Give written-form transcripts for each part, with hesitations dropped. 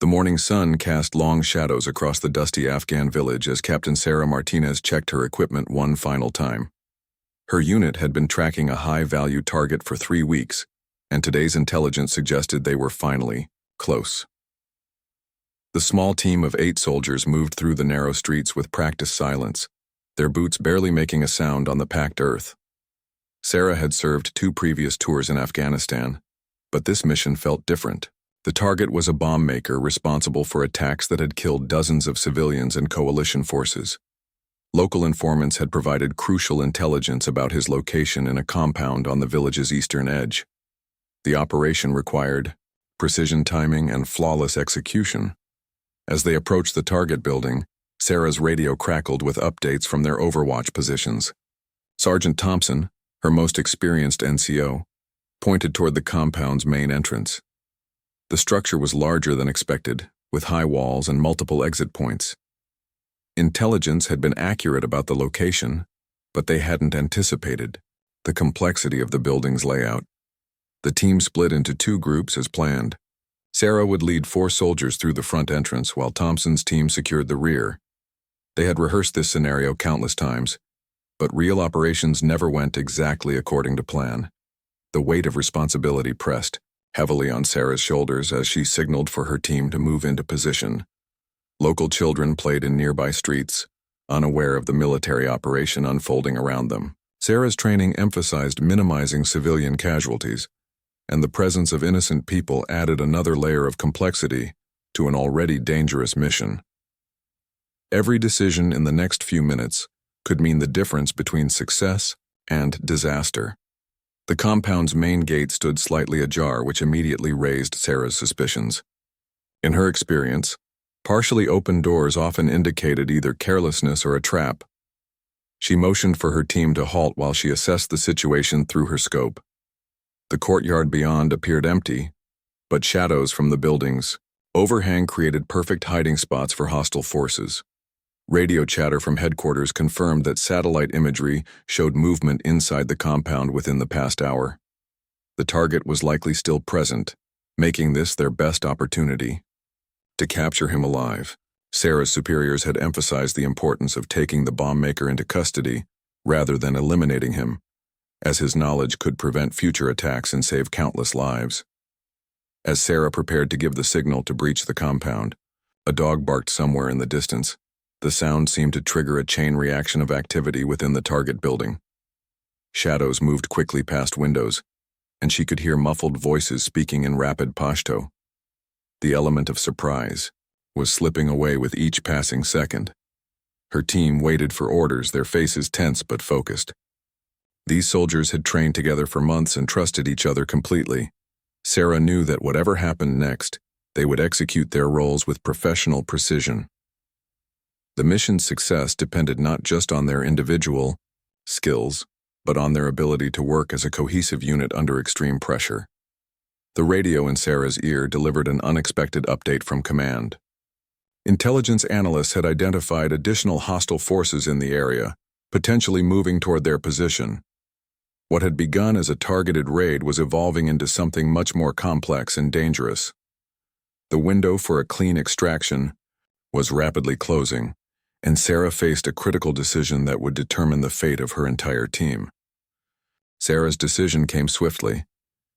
The morning sun cast long shadows across the dusty Afghan village as Captain Sarah Martinez checked her equipment one final time. Her unit had been tracking a high-value target for 3 weeks, and today's intelligence suggested they were finally close. The small team of 8 soldiers moved through the narrow streets with practiced silence, their boots barely making a sound on the packed earth. Sarah had served 2 previous tours in Afghanistan, but this mission felt different. The target was a bomb maker responsible for attacks that had killed dozens of civilians and coalition forces. Local informants had provided crucial intelligence about his location in a compound on the village's eastern edge. The operation required precision timing and flawless execution. As they approached the target building, Sarah's radio crackled with updates from their overwatch positions. Sergeant Thompson, her most experienced NCO, pointed toward the compound's main entrance. The structure was larger than expected, with high walls and multiple exit points. Intelligence had been accurate about the location, but they hadn't anticipated the complexity of the building's layout. The team split into 2 groups as planned. Sarah would lead 4 soldiers through the front entrance while Thompson's team secured the rear. They had rehearsed this scenario countless times, but real operations never went exactly according to plan. The weight of responsibility pressed heavily on Sarah's shoulders as she signaled for her team to move into position. Local children played in nearby streets, unaware of the military operation unfolding around them. Sarah's training emphasized minimizing civilian casualties, and the presence of innocent people added another layer of complexity to an already dangerous mission. Every decision in the next few minutes could mean the difference between success and disaster. The compound's main gate stood slightly ajar, which immediately raised Sarah's suspicions. In her experience, partially open doors often indicated either carelessness or a trap. She motioned for her team to halt while she assessed the situation through her scope. The courtyard beyond appeared empty, but shadows from the building's overhang created perfect hiding spots for hostile forces. Radio chatter from headquarters confirmed that satellite imagery showed movement inside the compound within the past hour. The target was likely still present, making this their best opportunity to capture him alive. Sarah's superiors had emphasized the importance of taking the bomb maker into custody rather than eliminating him, as his knowledge could prevent future attacks and save countless lives. As Sarah prepared to give the signal to breach the compound, a dog barked somewhere in the distance. The sound seemed to trigger a chain reaction of activity within the target building. Shadows moved quickly past windows, and she could hear muffled voices speaking in rapid Pashto. The element of surprise was slipping away with each passing second. Her team waited for orders, their faces tense but focused. These soldiers had trained together for months and trusted each other completely. Sarah knew that whatever happened next, they would execute their roles with professional precision. The mission's success depended not just on their individual skills, but on their ability to work as a cohesive unit under extreme pressure. The radio in Sarah's ear delivered an unexpected update from command. Intelligence analysts had identified additional hostile forces in the area, potentially moving toward their position. What had begun as a targeted raid was evolving into something much more complex and dangerous. The window for a clean extraction was rapidly closing, and Sarah faced a critical decision that would determine the fate of her entire team. Sarah's decision came swiftly.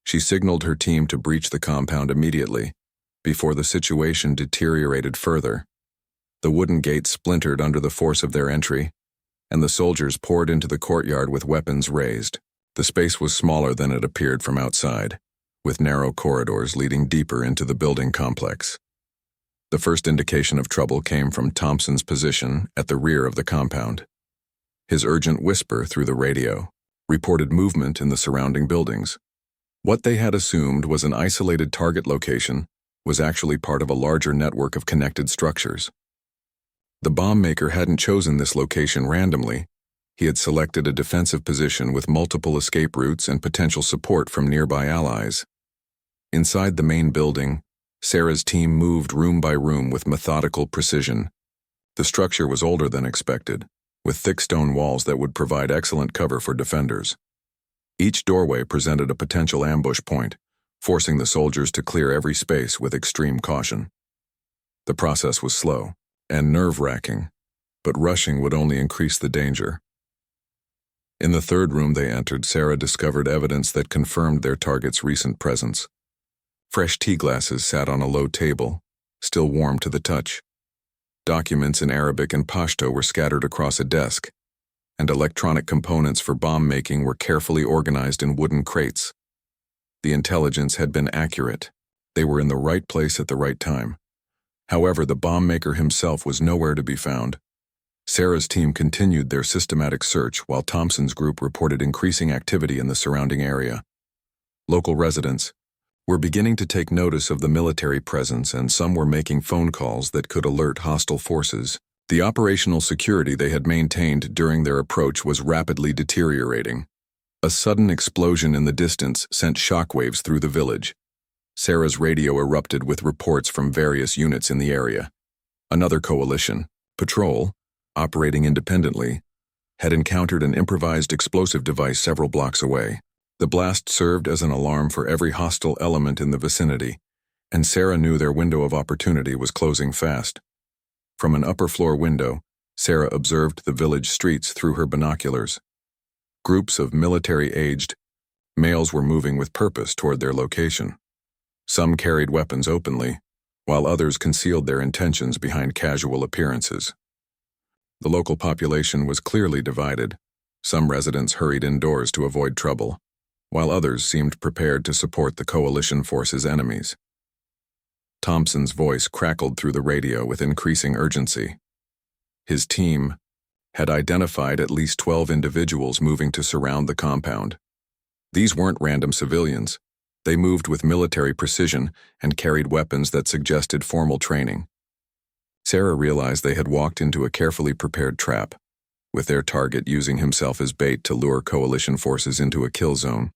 She signaled her team to breach the compound immediately, before the situation deteriorated further. The wooden gate splintered under the force of their entry, and the soldiers poured into the courtyard with weapons raised. The space was smaller than it appeared from outside, with narrow corridors leading deeper into the building complex. The first indication of trouble came from Thompson's position at the rear of the compound. His urgent whisper through the radio reported movement in the surrounding buildings. What they had assumed was an isolated target location was actually part of a larger network of connected structures. The bomb maker hadn't chosen this location randomly. He had selected a defensive position with multiple escape routes and potential support from nearby allies. Inside the main building, Sarah's team moved room by room with methodical precision. The structure was older than expected, with thick stone walls that would provide excellent cover for defenders. Each doorway presented a potential ambush point, forcing the soldiers to clear every space with extreme caution. The process was slow and nerve-wracking, but rushing would only increase the danger. In the third room they entered, Sarah discovered evidence that confirmed their target's recent presence. Fresh tea glasses sat on a low table, still warm to the touch. Documents in Arabic and Pashto were scattered across a desk, and electronic components for bomb making were carefully organized in wooden crates. The intelligence had been accurate. They were in the right place at the right time. However, the bomb maker himself was nowhere to be found. Sarah's team continued their systematic search while Thompson's group reported increasing activity in the surrounding area. Local residents were beginning to take notice of the military presence, and some were making phone calls that could alert hostile forces. The operational security they had maintained during their approach was rapidly deteriorating. A sudden explosion in the distance sent shockwaves through the village. Sarah's radio erupted with reports from various units in the area. Another coalition, patrol, operating independently, had encountered an improvised explosive device several blocks away. The blast served as an alarm for every hostile element in the vicinity, and Sarah knew their window of opportunity was closing fast. From an upper-floor window, Sarah observed the village streets through her binoculars. Groups of military-aged males were moving with purpose toward their location. Some carried weapons openly, while others concealed their intentions behind casual appearances. The local population was clearly divided. Some residents hurried indoors to avoid trouble, while others seemed prepared to support the coalition force's enemies. Thompson's voice crackled through the radio with increasing urgency. His team had identified at least 12 individuals moving to surround the compound. These weren't random civilians. They moved with military precision and carried weapons that suggested formal training. Sarah realized they had walked into a carefully prepared trap, with their target using himself as bait to lure coalition forces into a kill zone.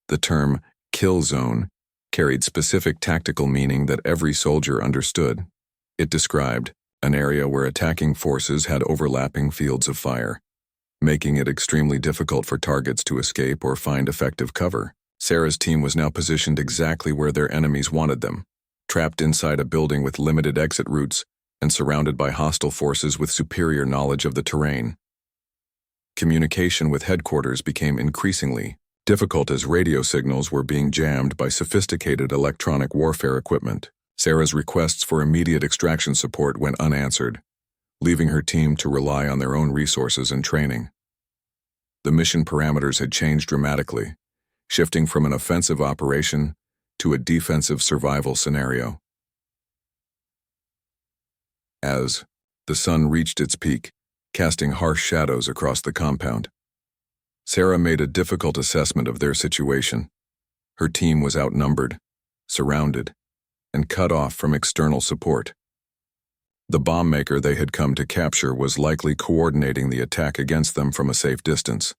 The term kill zone carried specific tactical meaning that every soldier understood. It described an area where attacking forces had overlapping fields of fire, making it extremely difficult for targets to escape or find effective cover. Sarah's team was now positioned exactly where their enemies wanted them, trapped inside a building with limited exit routes and surrounded by hostile forces with superior knowledge of the terrain. Communication with headquarters became increasingly difficult as radio signals were being jammed by sophisticated electronic warfare equipment. Sarah's requests for immediate extraction support went unanswered, leaving her team to rely on their own resources and training. The mission parameters had changed dramatically, shifting from an offensive operation to a defensive survival scenario. As the sun reached its peak, casting harsh shadows across the compound, Sarah made a difficult assessment of their situation. Her team was outnumbered, surrounded, and cut off from external support. The bomb maker they had come to capture was likely coordinating the attack against them from a safe distance.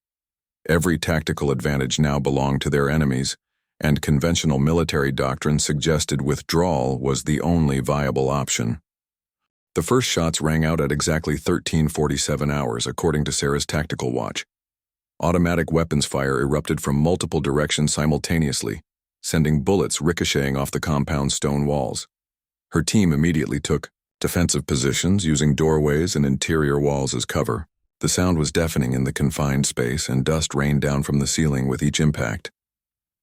Every tactical advantage now belonged to their enemies, and conventional military doctrine suggested withdrawal was the only viable option. The first shots rang out at exactly 13:47 hours, according to Sarah's tactical watch. Automatic weapons fire erupted from multiple directions simultaneously, sending bullets ricocheting off the compound's stone walls. Her team immediately took defensive positions using doorways and interior walls as cover. The sound was deafening in the confined space, and dust rained down from the ceiling with each impact.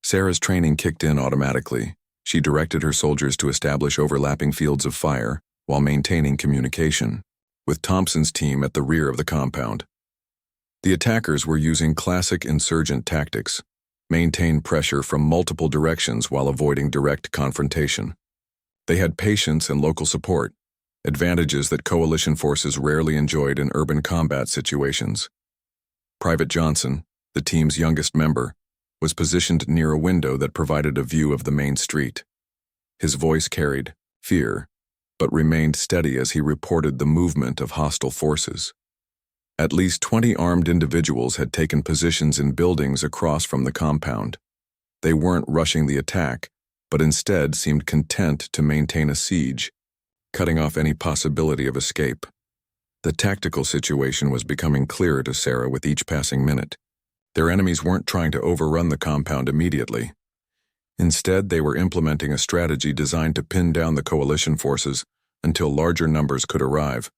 Sarah's training kicked in automatically. She directed her soldiers to establish overlapping fields of fire while maintaining communication, with Thompson's team at the rear of the compound. The attackers were using classic insurgent tactics: maintain pressure from multiple directions while avoiding direct confrontation. They had patience and local support, advantages that coalition forces rarely enjoyed in urban combat situations. Private Johnson, the team's youngest member, was positioned near a window that provided a view of the main street. His voice carried fear, but remained steady as he reported the movement of hostile forces. At least 20 armed individuals had taken positions in buildings across from the compound. They weren't rushing the attack, but instead seemed content to maintain a siege, cutting off any possibility of escape. The tactical situation was becoming clearer to Sarah with each passing minute. Their enemies weren't trying to overrun the compound immediately. Instead, they were implementing a strategy designed to pin down the coalition forces until larger numbers could arrive,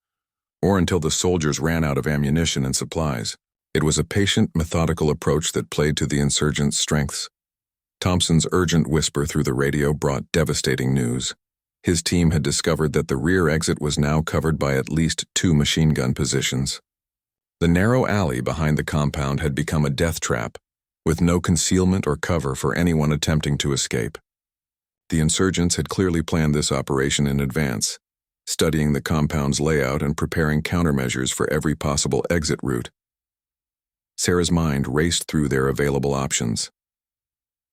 or until the soldiers ran out of ammunition and supplies. It was a patient, methodical approach that played to the insurgents' strengths. Thompson's urgent whisper through the radio brought devastating news. His team had discovered that the rear exit was now covered by at least 2 machine gun positions. The narrow alley behind the compound had become a death trap, with no concealment or cover for anyone attempting to escape. The insurgents had clearly planned this operation in advance, studying the compound's layout and preparing countermeasures for every possible exit route. Sarah's mind raced through their available options.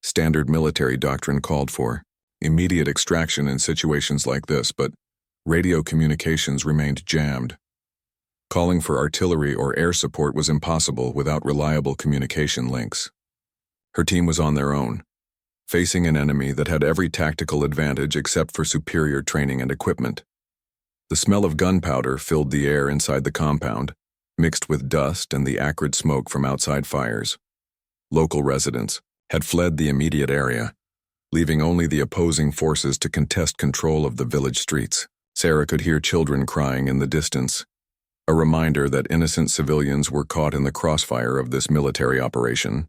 Standard military doctrine called for immediate extraction in situations like this, but radio communications remained jammed. Calling for artillery or air support was impossible without reliable communication links. Her team was on their own, facing an enemy that had every tactical advantage except for superior training and equipment. The smell of gunpowder filled the air inside the compound, mixed with dust and the acrid smoke from outside fires. Local residents had fled the immediate area, leaving only the opposing forces to contest control of the village streets. Sarah could hear children crying in the distance, a reminder that innocent civilians were caught in the crossfire of this military operation.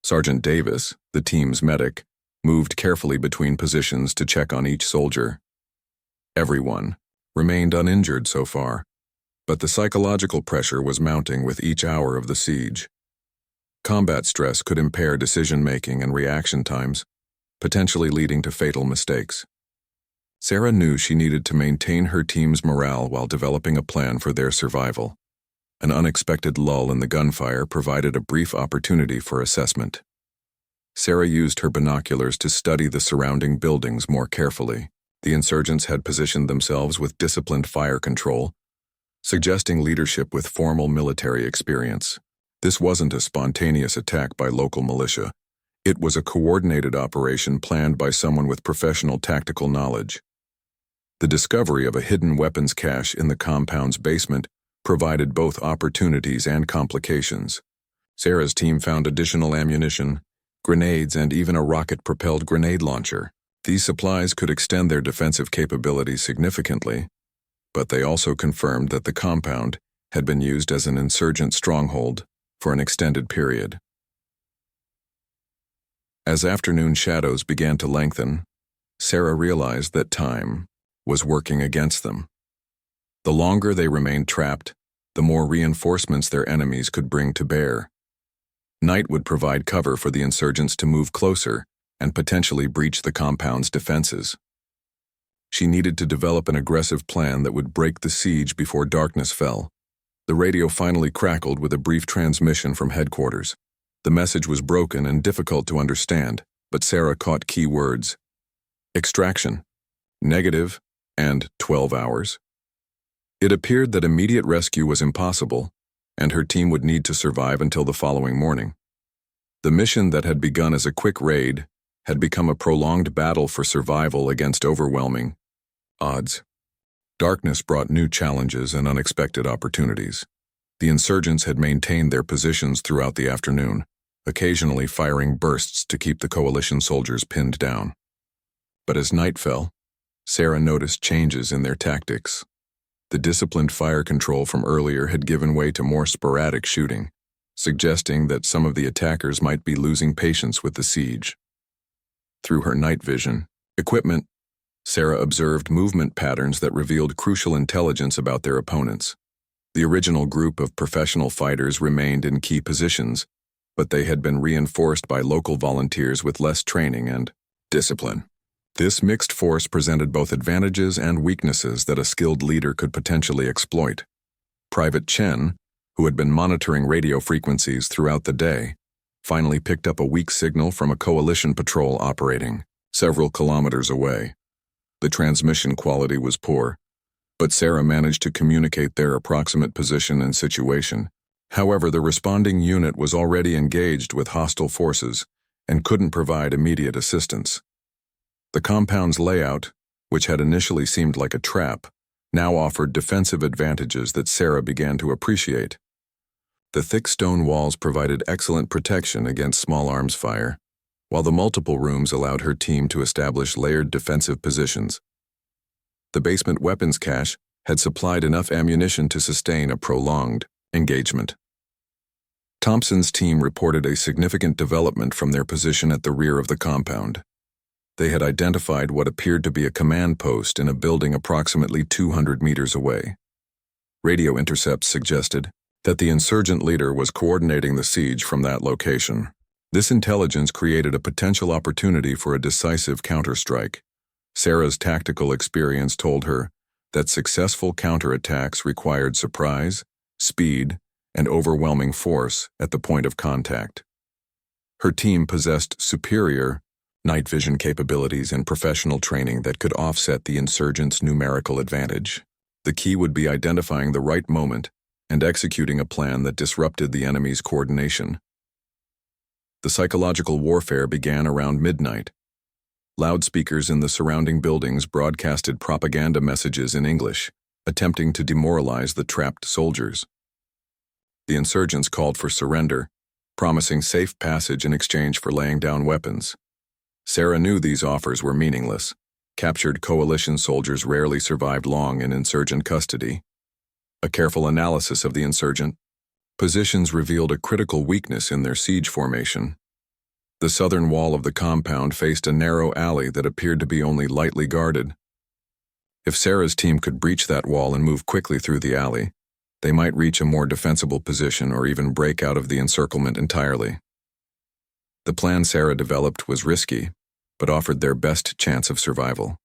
Sergeant Davis, the team's medic, moved carefully between positions to check on each soldier. Everyone remained uninjured so far, but the psychological pressure was mounting with each hour of the siege. Combat stress could impair decision-making and reaction times, potentially leading to fatal mistakes. Sarah knew she needed to maintain her team's morale while developing a plan for their survival. An unexpected lull in the gunfire provided a brief opportunity for assessment. Sarah used her binoculars to study the surrounding buildings more carefully. The insurgents had positioned themselves with disciplined fire control, suggesting leadership with formal military experience. This wasn't a spontaneous attack by local militia. It was a coordinated operation planned by someone with professional tactical knowledge. The discovery of a hidden weapons cache in the compound's basement provided both opportunities and complications. Sarah's team found additional ammunition, grenades, and even a rocket-propelled grenade launcher. These supplies could extend their defensive capabilities significantly, but they also confirmed that the compound had been used as an insurgent stronghold for an extended period. As afternoon shadows began to lengthen, Sarah realized that time was working against them. The longer they remained trapped, the more reinforcements their enemies could bring to bear. Night would provide cover for the insurgents to move closer and potentially breach the compound's defenses. She needed to develop an aggressive plan that would break the siege before darkness fell. The radio finally crackled with a brief transmission from headquarters. The message was broken and difficult to understand, but Sarah caught key words: extraction, negative, and 12 hours. It appeared that immediate rescue was impossible, and her team would need to survive until the following morning. The mission that had begun as a quick raid had become a prolonged battle for survival against overwhelming odds. Darkness brought new challenges and unexpected opportunities. The insurgents had maintained their positions throughout the afternoon, occasionally firing bursts to keep the coalition soldiers pinned down. But as night fell, Sarah noticed changes in their tactics. The disciplined fire control from earlier had given way to more sporadic shooting, suggesting that some of the attackers might be losing patience with the siege. Through her night vision, equipment, Sarah observed movement patterns that revealed crucial intelligence about their opponents. The original group of professional fighters remained in key positions, but they had been reinforced by local volunteers with less training and discipline. This mixed force presented both advantages and weaknesses that a skilled leader could potentially exploit. Private Chen, who had been monitoring radio frequencies throughout the day, finally picked up a weak signal from a coalition patrol operating several kilometers away. The transmission quality was poor, but Sarah managed to communicate their approximate position and situation. However, the responding unit was already engaged with hostile forces and couldn't provide immediate assistance. The compound's layout, which had initially seemed like a trap, now offered defensive advantages that Sarah began to appreciate. The thick stone walls provided excellent protection against small arms fire, while the multiple rooms allowed her team to establish layered defensive positions. The basement weapons cache had supplied enough ammunition to sustain a prolonged engagement. Thompson's team reported a significant development from their position at the rear of the compound. They had identified what appeared to be a command post in a building approximately 200 meters away. Radio intercepts suggested that the insurgent leader was coordinating the siege from that location. This intelligence created a potential opportunity for a decisive counterstrike. Sarah's tactical experience told her that successful counterattacks required surprise, speed, and overwhelming force at the point of contact. Her team possessed superior night vision capabilities and professional training that could offset the insurgents' numerical advantage. The key would be identifying the right moment and executing a plan that disrupted the enemy's coordination. The psychological warfare began around midnight. Loudspeakers in the surrounding buildings broadcasted propaganda messages in English, attempting to demoralize the trapped soldiers. The insurgents called for surrender, promising safe passage in exchange for laying down weapons. Sarah knew these offers were meaningless. Captured coalition soldiers rarely survived long in insurgent custody. A careful analysis of the insurgent positions revealed a critical weakness in their siege formation. The southern wall of the compound faced a narrow alley that appeared to be only lightly guarded. If Sarah's team could breach that wall and move quickly through the alley, they might reach a more defensible position or even break out of the encirclement entirely. The plan Sarah developed was risky, but offered their best chance of survival.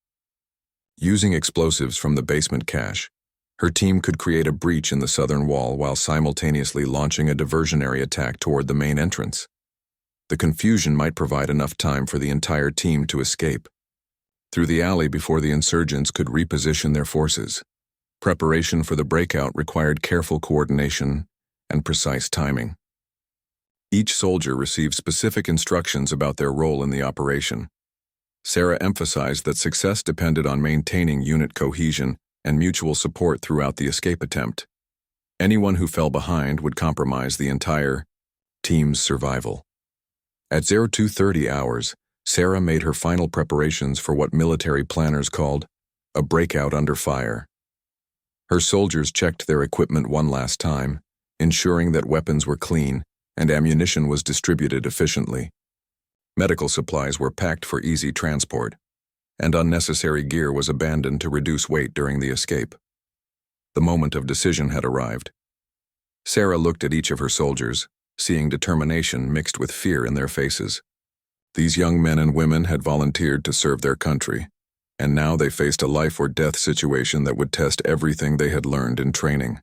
Using explosives from the basement cache, her team could create a breach in the southern wall while simultaneously launching a diversionary attack toward the main entrance. The confusion might provide enough time for the entire team to escape through the alley before the insurgents could reposition their forces. Preparation for the breakout required careful coordination and precise timing. Each soldier received specific instructions about their role in the operation. Sarah emphasized that success depended on maintaining unit cohesion and mutual support throughout the escape attempt. Anyone who fell behind would compromise the entire team's survival. At 0230 hours, Sarah made her final preparations for what military planners called a breakout under fire. Her soldiers checked their equipment one last time, ensuring that weapons were clean and ammunition was distributed efficiently. Medical supplies were packed for easy transport, and unnecessary gear was abandoned to reduce weight during the escape. The moment of decision had arrived. Sarah looked at each of her soldiers, seeing determination mixed with fear in their faces. These young men and women had volunteered to serve their country, and now they faced a life-or-death situation that would test everything they had learned in training.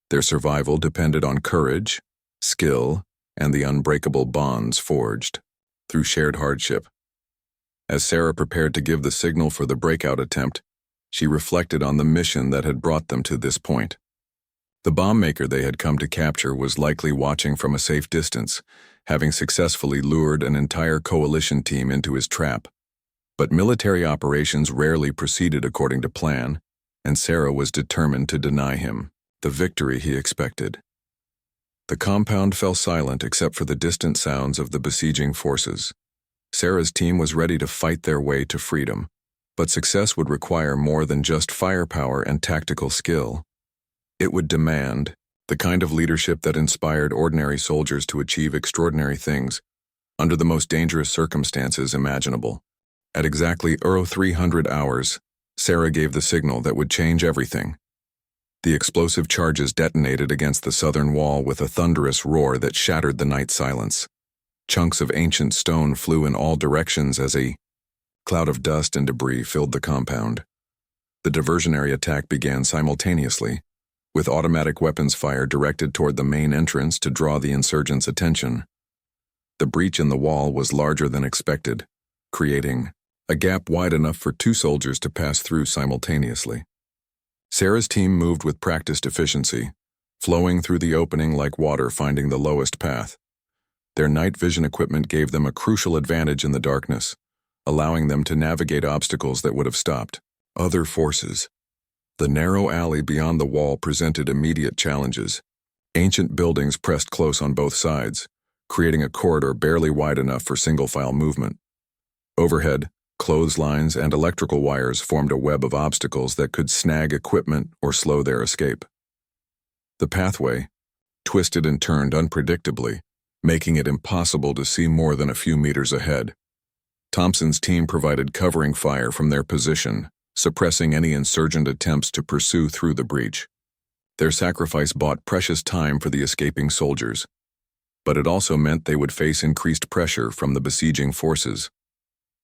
Their survival depended on courage, skill, and the unbreakable bonds forged through shared hardship. As Sarah prepared to give the signal for the breakout attempt, she reflected on the mission that had brought them to this point. The bomb maker they had come to capture was likely watching from a safe distance, having successfully lured an entire coalition team into his trap. But military operations rarely proceeded according to plan, and Sarah was determined to deny him the victory he expected. The compound fell silent except for the distant sounds of the besieging forces. Sarah's team was ready to fight their way to freedom, but success would require more than just firepower and tactical skill. It would demand the kind of leadership that inspired ordinary soldiers to achieve extraordinary things under the most dangerous circumstances imaginable. At exactly 0300 hours, Sarah gave the signal that would change everything. The explosive charges detonated against the southern wall with a thunderous roar that shattered the night silence. Chunks of ancient stone flew in all directions as a cloud of dust and debris filled the compound. The diversionary attack began simultaneously, with automatic weapons fire directed toward the main entrance to draw the insurgents' attention. The breach in the wall was larger than expected, creating a gap wide enough for two soldiers to pass through simultaneously. Sarah's team moved with practiced efficiency, flowing through the opening like water finding the lowest path. Their night vision equipment gave them a crucial advantage in the darkness, allowing them to navigate obstacles that would have stopped other forces. The narrow alley beyond the wall presented immediate challenges. Ancient buildings pressed close on both sides, creating a corridor barely wide enough for single-file movement. Overhead, clotheslines, and electrical wires formed a web of obstacles that could snag equipment or slow their escape. The pathway twisted and turned unpredictably, making it impossible to see more than a few meters ahead. Thompson's team provided covering fire from their position, suppressing any insurgent attempts to pursue through the breach. Their sacrifice bought precious time for the escaping soldiers, but it also meant they would face increased pressure from the besieging forces.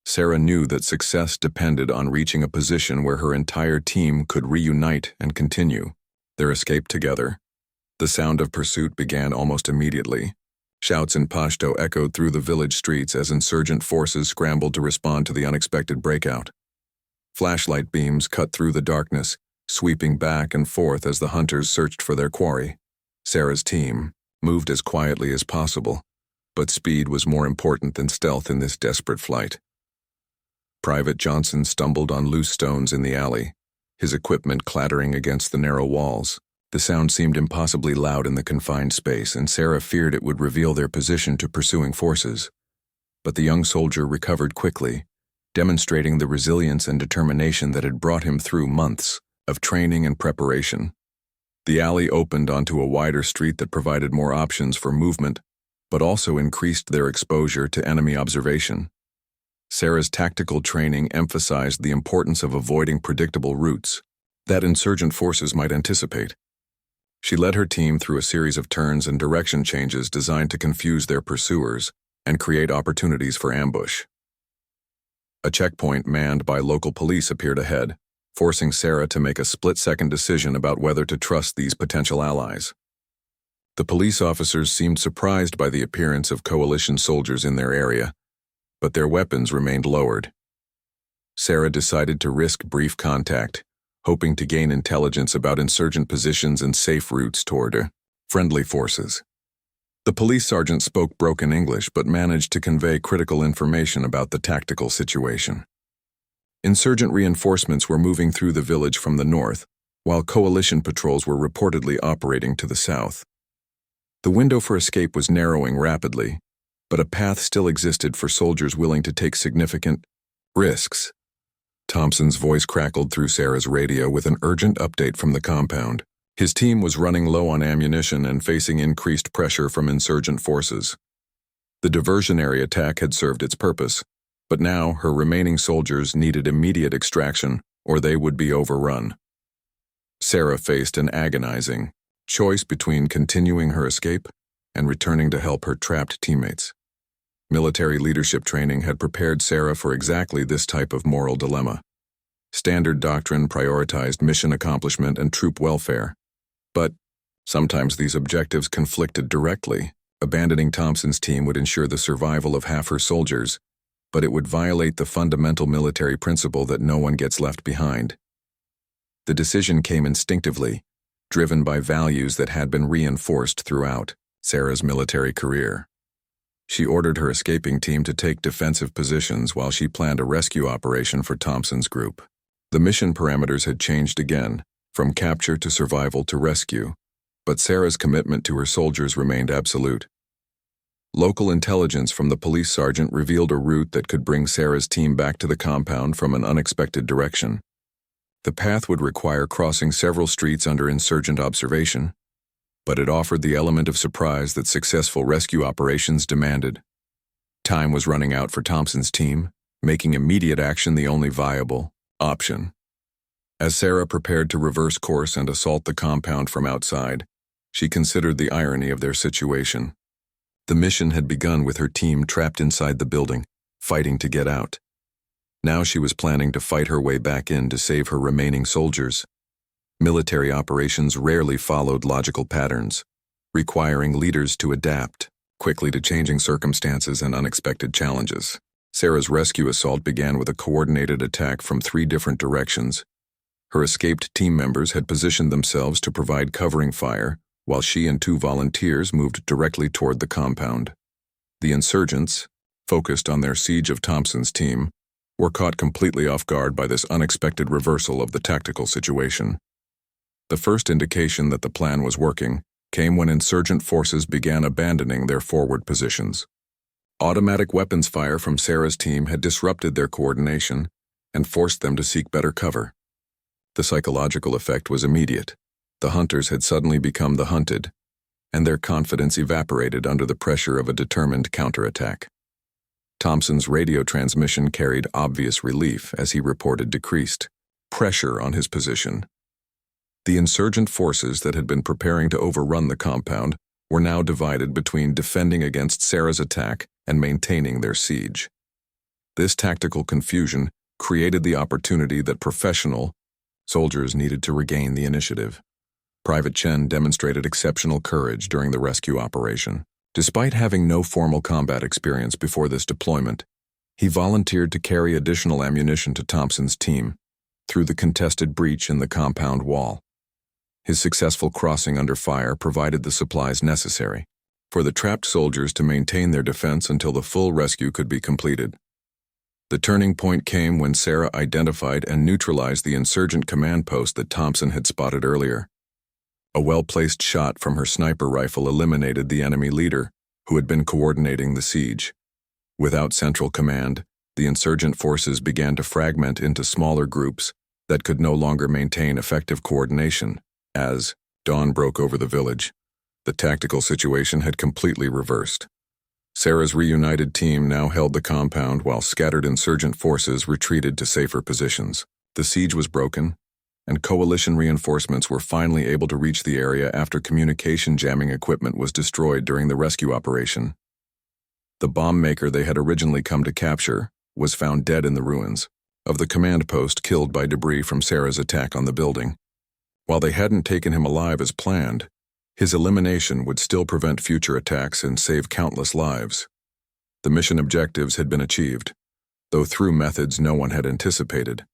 Sarah knew that success depended on reaching a position where her entire team could reunite and continue their escape together. The sound of pursuit began almost immediately. Shouts in Pashto echoed through the village streets as insurgent forces scrambled to respond to the unexpected breakout. Flashlight beams cut through the darkness, sweeping back and forth as the hunters searched for their quarry. Sarah's team moved as quietly as possible, but speed was more important than stealth in this desperate flight. Private Johnson stumbled on loose stones in the alley, his equipment clattering against the narrow walls. The sound seemed impossibly loud in the confined space, and Sarah feared it would reveal their position to pursuing forces. But the young soldier recovered quickly, demonstrating the resilience and determination that had brought him through months of training and preparation. The alley opened onto a wider street that provided more options for movement, but also increased their exposure to enemy observation. Sarah's tactical training emphasized the importance of avoiding predictable routes that insurgent forces might anticipate. She led her team through a series of turns and direction changes designed to confuse their pursuers and create opportunities for ambush. A checkpoint manned by local police appeared ahead, forcing Sarah to make a split-second decision about whether to trust these potential allies. The police officers seemed surprised by the appearance of coalition soldiers in their area, but their weapons remained lowered. Sarah decided to risk brief contact, hoping to gain intelligence about insurgent positions and safe routes toward friendly forces. The police sergeant spoke broken English but managed to convey critical information about the tactical situation. Insurgent reinforcements were moving through the village from the north, while coalition patrols were reportedly operating to the south. The window for escape was narrowing rapidly, but a path still existed for soldiers willing to take significant risks. Thompson's voice crackled through Sarah's radio with an urgent update from the compound. His team was running low on ammunition and facing increased pressure from insurgent forces. The diversionary attack had served its purpose, but now her remaining soldiers needed immediate extraction or they would be overrun. Sarah faced an agonizing choice between continuing her escape and returning to help her trapped teammates. Military leadership training had prepared Sarah for exactly this type of moral dilemma. Standard doctrine prioritized mission accomplishment and troop welfare. But sometimes these objectives conflicted directly. Abandoning Thompson's team would ensure the survival of half her soldiers, but it would violate the fundamental military principle that no one gets left behind. The decision came instinctively, driven by values that had been reinforced throughout Sarah's military career. She ordered her escaping team to take defensive positions while she planned a rescue operation for Thompson's group. The mission parameters had changed again, from capture to survival to rescue, but Sarah's commitment to her soldiers remained absolute. Local intelligence from the police sergeant revealed a route that could bring Sarah's team back to the compound from an unexpected direction. The path would require crossing several streets under insurgent observation, but it offered the element of surprise that successful rescue operations demanded. Time was running out for Thompson's team, making immediate action the only viable option. As Sarah prepared to reverse course and assault the compound from outside, she considered the irony of their situation. The mission had begun with her team trapped inside the building, fighting to get out. Now she was planning to fight her way back in to save her remaining soldiers. Military operations rarely followed logical patterns, requiring leaders to adapt quickly to changing circumstances and unexpected challenges. Sarah's rescue assault began with a coordinated attack from 3 different directions. Her escaped team members had positioned themselves to provide covering fire, while she and 2 volunteers moved directly toward the compound. The insurgents, focused on their siege of Thompson's team, were caught completely off guard by this unexpected reversal of the tactical situation. The first indication that the plan was working came when insurgent forces began abandoning their forward positions. Automatic weapons fire from Sarah's team had disrupted their coordination and forced them to seek better cover. The psychological effect was immediate. The hunters had suddenly become the hunted, and their confidence evaporated under the pressure of a determined counterattack. Thompson's radio transmission carried obvious relief as he reported decreased pressure on his position. The insurgent forces that had been preparing to overrun the compound were now divided between defending against Sarah's attack and maintaining their siege. This tactical confusion created the opportunity that professional soldiers needed to regain the initiative. Private Chen demonstrated exceptional courage during the rescue operation. Despite having no formal combat experience before this deployment, he volunteered to carry additional ammunition to Thompson's team through the contested breach in the compound wall. His successful crossing under fire provided the supplies necessary for the trapped soldiers to maintain their defense until the full rescue could be completed. The turning point came when Sarah identified and neutralized the insurgent command post that Thompson had spotted earlier. A well-placed shot from her sniper rifle eliminated the enemy leader, who had been coordinating the siege. Without central command, the insurgent forces began to fragment into smaller groups that could no longer maintain effective coordination. As dawn broke over the village, the tactical situation had completely reversed. Sarah's reunited team now held the compound while scattered insurgent forces retreated to safer positions. The siege was broken, and coalition reinforcements were finally able to reach the area after communication jamming equipment was destroyed during the rescue operation. The bomb maker they had originally come to capture was found dead in the ruins of the command post, killed by debris from Sarah's attack on the building. While they hadn't taken him alive as planned, his elimination would still prevent future attacks and save countless lives. The mission objectives had been achieved, though through methods no one had anticipated.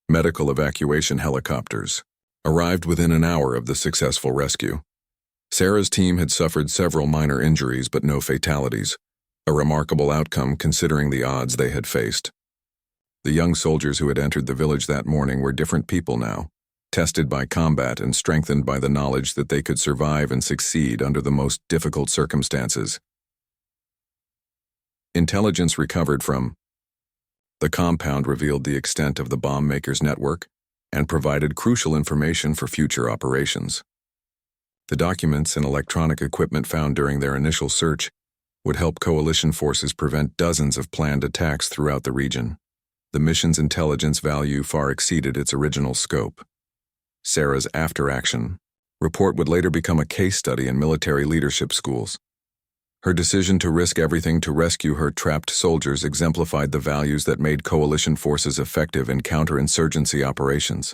Medical evacuation helicopters arrived within an hour of the successful rescue. Sarah's team had suffered several minor injuries but no fatalities, a remarkable outcome considering the odds they had faced. The young soldiers who had entered the village that morning were different people now, tested by combat and strengthened by the knowledge that they could survive and succeed under the most difficult circumstances. Intelligence recovered from the compound revealed the extent of the bomb maker's network and provided crucial information for future operations. The documents and electronic equipment found during their initial search would help coalition forces prevent dozens of planned attacks throughout the region. The mission's intelligence value far exceeded its original scope. Sarah's after-action report would later become a case study in military leadership schools. Her decision to risk everything to rescue her trapped soldiers exemplified the values that made coalition forces effective in counterinsurgency operations.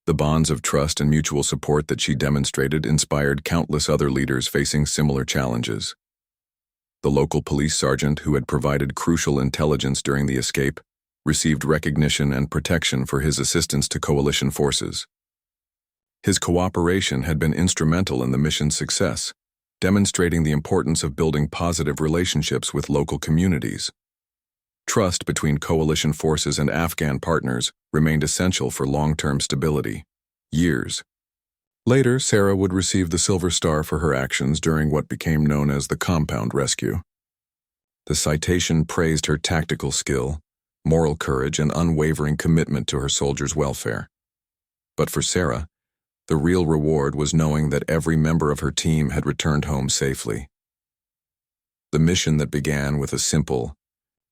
The bonds of trust and mutual support that she demonstrated inspired countless other leaders facing similar challenges. The local police sergeant who had provided crucial intelligence during the escape received recognition and protection for his assistance to coalition forces. His cooperation had been instrumental in the mission's success, demonstrating the importance of building positive relationships with local communities. Trust between coalition forces and Afghan partners remained essential for long-term stability. Years later, Sarah would receive the Silver Star for her actions during what became known as the compound rescue. The citation praised her tactical skill, moral courage, and unwavering commitment to her soldiers' welfare. But for Sarah, the real reward was knowing that every member of her team had returned home safely. The mission that began with a simple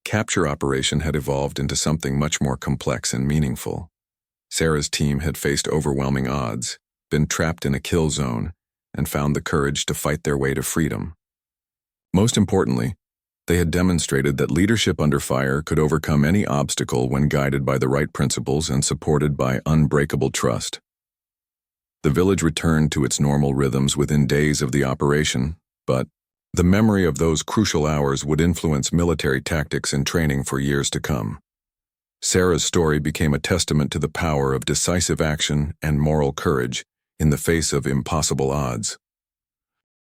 capture operation had evolved into something much more complex and meaningful. Sarah's team had faced overwhelming odds, been trapped in a kill zone, and found the courage to fight their way to freedom. Most importantly, they had demonstrated that leadership under fire could overcome any obstacle when guided by the right principles and supported by unbreakable trust. The village returned to its normal rhythms within days of the operation, but the memory of those crucial hours would influence military tactics and training for years to come. Sarah's story became a testament to the power of decisive action and moral courage in the face of impossible odds.